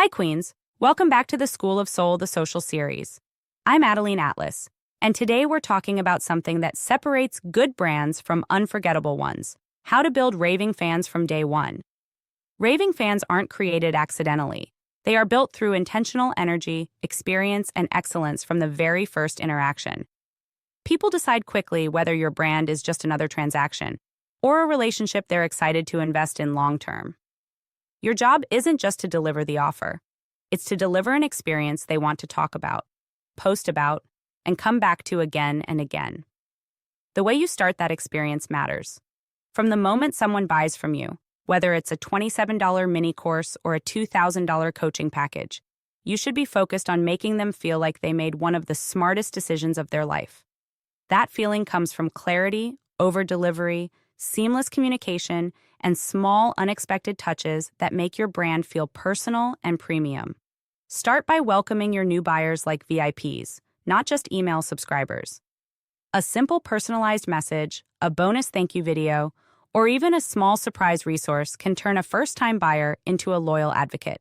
Hi, Queens. Welcome back to the School of Soul, the social series. I'm ADELINE Atlas, and today we're talking about something that separates good brands from unforgettable ones: how to build raving fans from day one. Raving fans aren't created accidentally. They are built through intentional energy, experience, and excellence from the very first interaction. People decide quickly whether your brand is just another transaction or a relationship they're excited to invest in long term. Your job isn't just to deliver the offer. It's to deliver an experience they want to talk about, post about, and come back to again and again. The way you start that experience matters. From the moment someone buys from you, whether it's a $27 mini course or a $2,000 coaching package, you should be focused on making them feel like they made one of the smartest decisions of their life. That feeling comes from clarity, over-delivery, seamless communication, and small, unexpected touches that make your brand feel personal and premium. Start by welcoming your new buyers like VIPs, not just email subscribers. A simple personalized message, a bonus thank you video, or even a small surprise resource can turn a first-time buyer into a loyal advocate.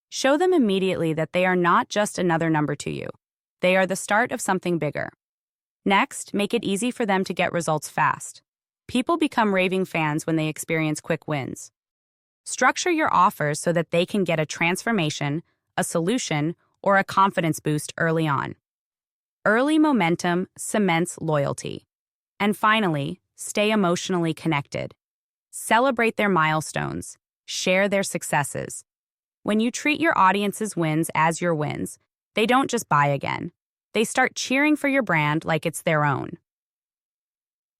Show them immediately that they are not just another number to you. They are the start of something bigger. Next, make it easy for them to get results fast. People become raving fans when they experience quick wins. Structure your offers so that they can get a transformation, a solution, or a confidence boost early on. Early momentum cements loyalty. And finally, stay emotionally connected. Celebrate their milestones. Share their successes. When you treat your audience's wins as your wins, they don't just buy again. They start cheering for your brand like it's their own.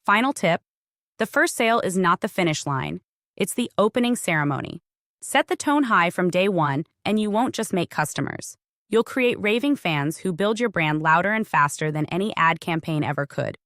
Final tip: the first sale is not the finish line, it's the opening ceremony. Set the tone high from day one, and you won't just make customers. You'll create raving fans who build your brand louder and faster than any ad campaign ever could.